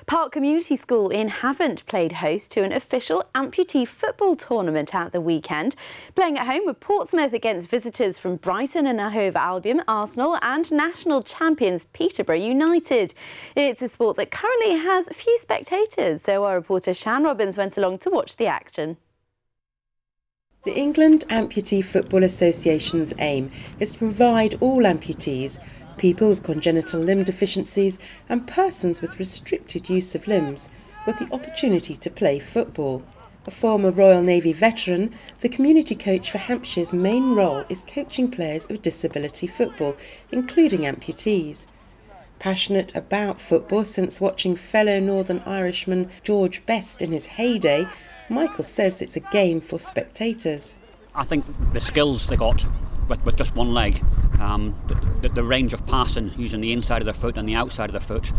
Park Community School in Havant played host to an official amputee football tournament at the weekend, playing at home with Portsmouth against visitors from Brighton and Hove Albion, Arsenal and national champions Peterborough United. It's a sport that currently has few spectators, so our reporter Shan Robins went along to watch the action. The England Amputee Football Association's aim is to provide all amputees, people with congenital limb deficiencies and persons with restricted use of limbs, with the opportunity to play football. A former Royal Navy veteran, the community coach for Hampshire's main role is coaching players of disability football, including amputees. Passionate about football since watching fellow Northern Irishman George Best in his heyday, Michael says it's a game for spectators. I think the skills they got with just one leg, the range of passing using the inside of their foot and the outside of their foot,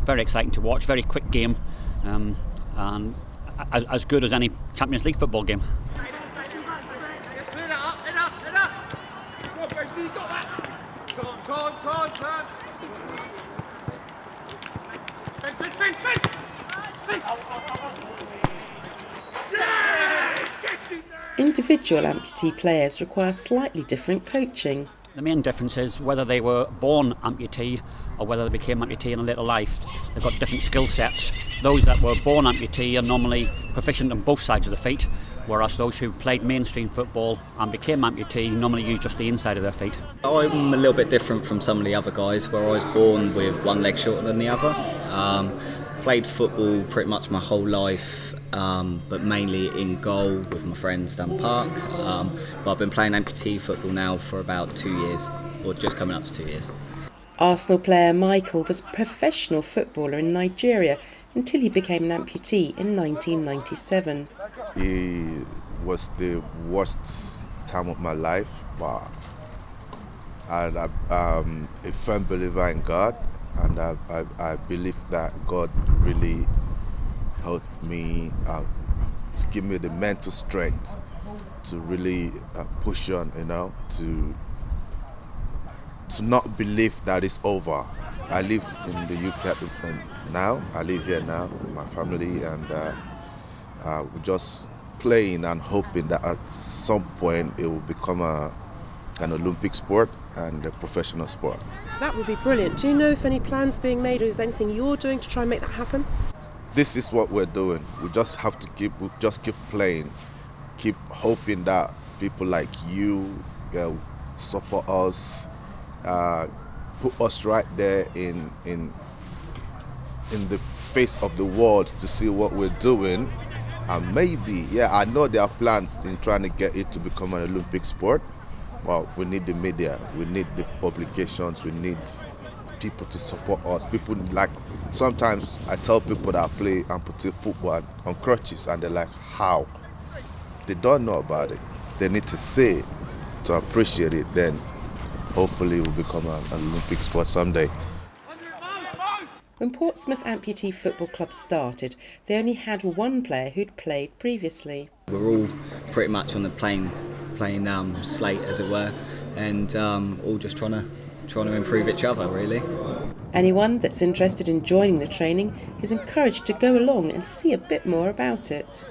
very exciting to watch, very quick game, and as good as any Champions League football game. Individual amputee players require slightly different coaching. The main difference is whether they were born amputee or whether they became amputee in a later life. They've got different skill sets. Those that were born amputee are normally proficient on both sides of the feet, whereas those who played mainstream football and became amputee normally use just the inside of their feet. I'm a little bit different from some of the other guys, where I was born with one leg shorter than the other. Played football pretty much my whole life, but mainly in goal with my friends down the park. But I've been playing amputee football now for about 2 years, or just coming up to 2 years. Arsenal player Michael was a professional footballer in Nigeria until he became an amputee in 1997. It was the worst time of my life, but I'm a firm believer in God, and I believe that God really helped me to give me the mental strength to really push on, to not believe that it's over. I live in the UK now. I live here now with my family, and we're just playing and hoping that at some point it will become an Olympic sport and a professional sport. That would be brilliant. Do you know if any plans are being made, or is there anything you're doing to try and make that happen? This is what we're doing. We just have to keep playing, keep hoping that people like you support us, put us right there in the face of the world to see what we're doing. And maybe, I know there are plans in trying to get it to become an Olympic sport. Well, we need the media, we need the publications, we need people to support us. People sometimes I tell people that I play amputee football on crutches, and they're like, how? They don't know about it. They need to see it to appreciate it. Then hopefully it will become an Olympic sport someday. When Portsmouth Amputee Football Club started, they only had one player who'd played previously. We're all pretty much on the playing slate, as it were, and all just trying to improve each other, really. Anyone that's interested in joining the training is encouraged to go along and see a bit more about it.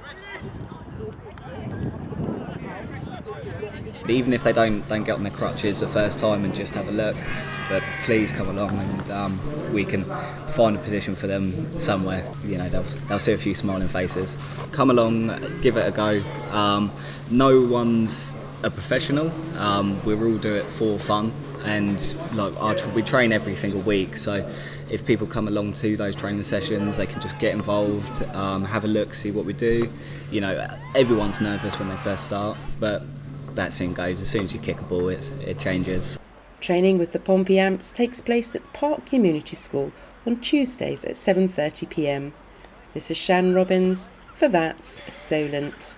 Even if they don't get on their crutches the first time and just have a look, but please come along, and we can find a position for them somewhere. They'll see a few smiling faces. Come along, give it a go. No one's a professional. We all do it for fun, and we train every single week. So if people come along to those training sessions, they can just get involved, have a look, see what we do. Everyone's nervous when they first start, but that soon goes. As soon as you kick a ball, it changes. Training with the Pompey Amps takes place at Park Community School on Tuesdays at 7:30 p.m. This is Shan Robins for That's Solent.